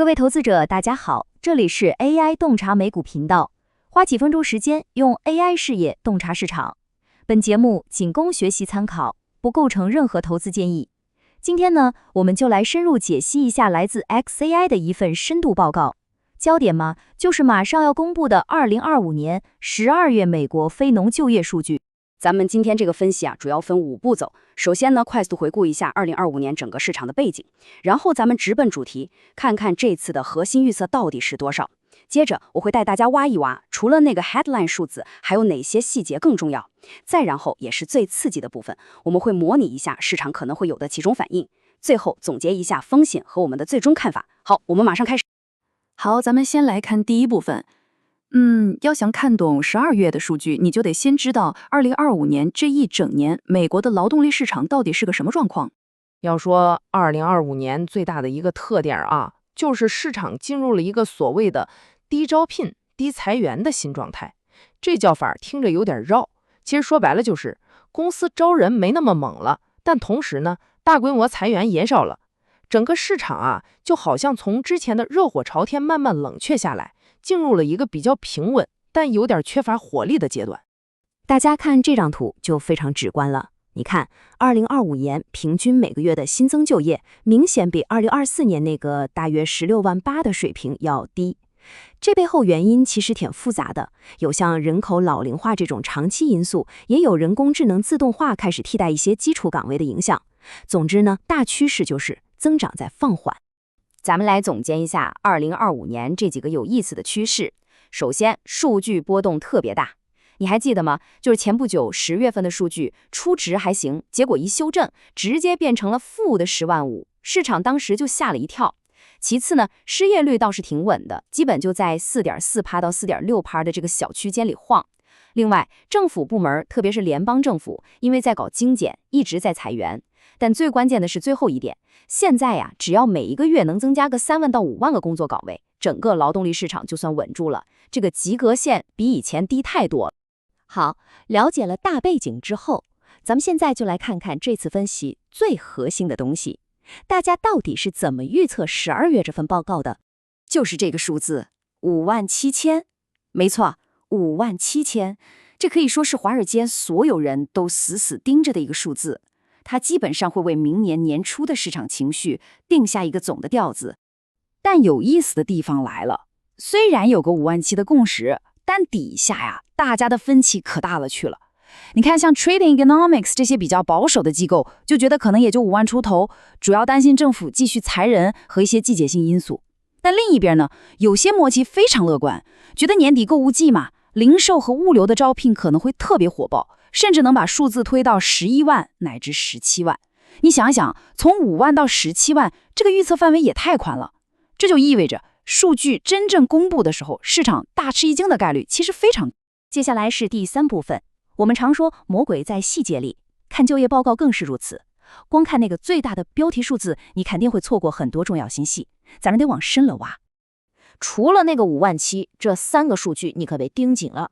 各位投资者，大家好，这里是 AI 洞察美股频道，花几分钟时间用 AI 视野洞察市场。本节目仅供学习参考，不构成任何投资建议。今天呢，我们就来深入解析一下来自 XAI 的一份深度报告。焦点嘛，就是马上要公布的2025年12月美国非农就业数据。咱们今天这个分析主要分5步走。首先呢，快速回顾一下2025年整个市场的背景，然后咱们直奔主题，看看这次的核心预测到底是多少。接着我会带大家挖一挖，除了那个 headline 数字，还有哪些细节更重要。再然后也是最刺激的部分，我们会模拟一下市场可能会有的几种反应，最后总结一下风险和我们的最终看法。好，我们马上开始。好，咱们先来看第一部分。要想看懂12月的数据，你就得先知道2025年这一整年美国的劳动力市场到底是个什么状况。要说2025年最大的一个特点就是市场进入了一个所谓的低招聘、低裁员的新状态。这叫法听着有点绕，其实说白了就是公司招人没那么猛了，但同时呢，大规模裁员也少了。整个市场就好像从之前的热火朝天慢慢冷却下来，进入了一个比较平稳但有点缺乏活力的阶段。大家看这张图就非常直观了。你看2025年平均每个月的新增就业明显比2024年那个大约16万8的水平要低。这背后原因其实挺复杂的，有像人口老龄化这种长期因素，也有人工智能自动化开始替代一些基础岗位的影响。总之呢，大趋势就是增长在放缓。咱们来总结一下2025年这几个有意思的趋势。首先，数据波动特别大。你还记得吗？就是前不久10月份的数据初值还行，结果一修正，直接变成了负的10万5，市场当时就吓了一跳。其次呢，失业率倒是挺稳的，基本就在4.4%到4.6%的这个小区间里晃。另外，政府部门，特别是联邦政府，因为在搞精简，一直在裁员。但最关键的是最后一点，现在只要每一个月能增加个3万到5万个工作岗位，整个劳动力市场就算稳住了。这个及格线比以前低太多了。好，了解了大背景之后，咱们现在就来看看这次分析最核心的东西。大家到底是怎么预测12月这份报告的？就是这个数字57000，没错，57000，这可以说是华尔街所有人都死死盯着的一个数字。它基本上会为明年年初的市场情绪定下一个总的调子。但有意思的地方来了，虽然有个57000的共识，但底下大家的分歧可大了去了。你看，像 Trading Economics 这些比较保守的机构，就觉得可能也就5万出头，主要担心政府继续裁人和一些季节性因素。但另一边呢，有些摩羯非常乐观，觉得年底购物季嘛，零售和物流的招聘可能会特别火爆，甚至能把数字推到11万乃至17万。你想一想，从5万到17万，这个预测范围也太宽了。这就意味着数据真正公布的时候，市场大吃一惊的概率其实非常。接下来是第3部分。我们常说魔鬼在细节里，看就业报告更是如此。光看那个最大的标题数字，你肯定会错过很多重要信息。咱们得往深了挖。除了那个57000，这3个数据你可被盯紧了。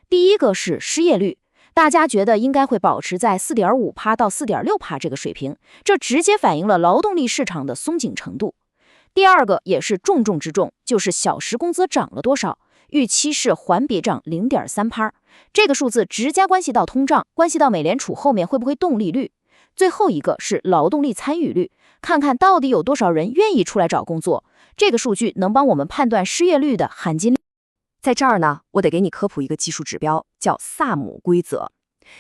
第一个是失业率，大家觉得应该会保持在4.5%到4.6%这个水平，这直接反映了劳动力市场的松紧程度。第二个也是重中之重，就是小时工资涨了多少，预期是环比涨0.3%，这个数字直接关系到通胀，关系到美联储后面会不会动利率。最后一个是劳动力参与率，看看到底有多少人愿意出来找工作，这个数据能帮我们判断失业率的含金量。在这儿呢，我得给你科普一个技术指标，叫萨姆规则。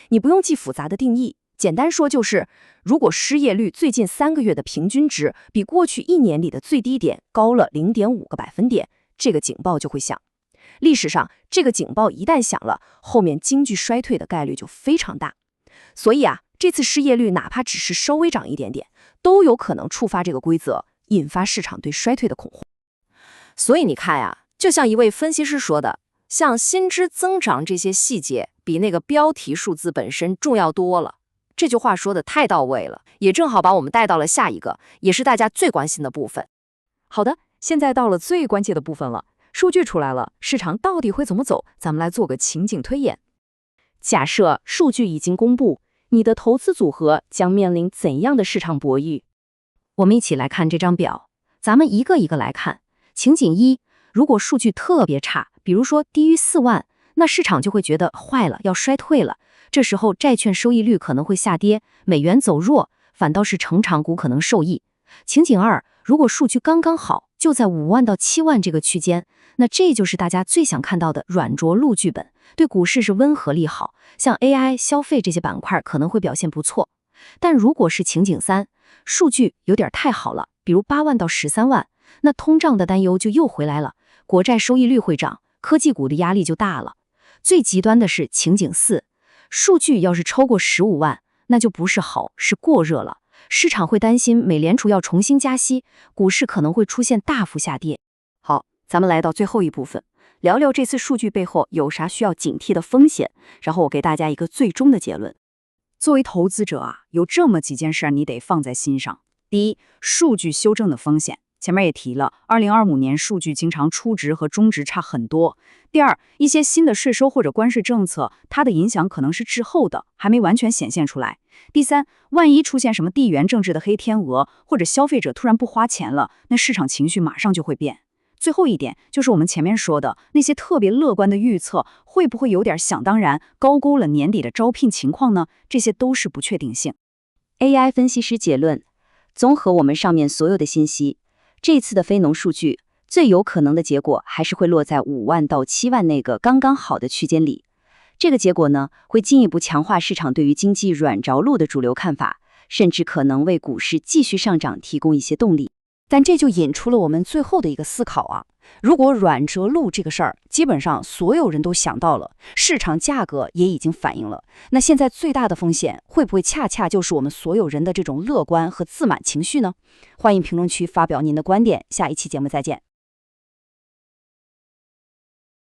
你不用记复杂的定义，简单说就是，如果失业率最近3个月的平均值比过去1年里的最低点高了0.5个百分点，这个警报就会响。历史上，这个警报一旦响了，后面经济衰退的概率就非常大。所以这次失业率哪怕只是稍微涨一点点，都有可能触发这个规则，引发市场对衰退的恐慌。所以你看就像一位分析师说的，像薪资增长这些细节，比那个标题数字本身重要多了。这句话说的太到位了，也正好把我们带到了下一个，也是大家最关心的部分。好的，现在到了最关键的部分了。数据出来了，市场到底会怎么走？咱们来做个情景推演。假设数据已经公布，你的投资组合将面临怎样的市场博弈？我们一起来看这张表，咱们一个一个来看，情景一，如果数据特别差，比如说低于4万，那市场就会觉得坏了，要衰退了。这时候债券收益率可能会下跌，美元走弱，反倒是成长股可能受益。情景二，如果数据刚刚好，就在5万到7万这个区间，那这就是大家最想看到的软着陆剧本，对股市是温和利好，像 AI、消费这些板块可能会表现不错。但如果是情景三，数据有点太好了，比如8万到13万，那通胀的担忧就又回来了，国债收益率会涨，科技股的压力就大了。最极端的是情景四，数据要是超过15万，那就不是好，是过热了。市场会担心美联储要重新加息，股市可能会出现大幅下跌。好，咱们来到最后一部分，聊聊这次数据背后有啥需要警惕的风险，然后我给大家一个最终的结论。作为投资者啊，有这么几件事你得放在心上。第一，数据修正的风险。前面也提了，2025年数据经常初值和中值差很多。第二，一些新的税收或者关税政策，它的影响可能是滞后的，还没完全显现出来。第三，万一出现什么地缘政治的黑天鹅，或者消费者突然不花钱了，那市场情绪马上就会变。最后一点就是我们前面说的那些特别乐观的预测，会不会有点想当然，高估了年底的招聘情况呢？这些都是不确定性。AI 分析师结论：综合我们上面所有的信息，这次的非农数据最有可能的结果还是会落在5万到7万那个刚刚好的区间里。这个结果呢，会进一步强化市场对于经济软着陆的主流看法，甚至可能为股市继续上涨提供一些动力。但这就引出了我们最后的一个思考啊，如果软着陆这个事儿，基本上所有人都想到了，市场价格也已经反映了，那现在最大的风险会不会恰恰就是我们所有人的这种乐观和自满情绪呢？欢迎评论区发表您的观点，下一期节目再见。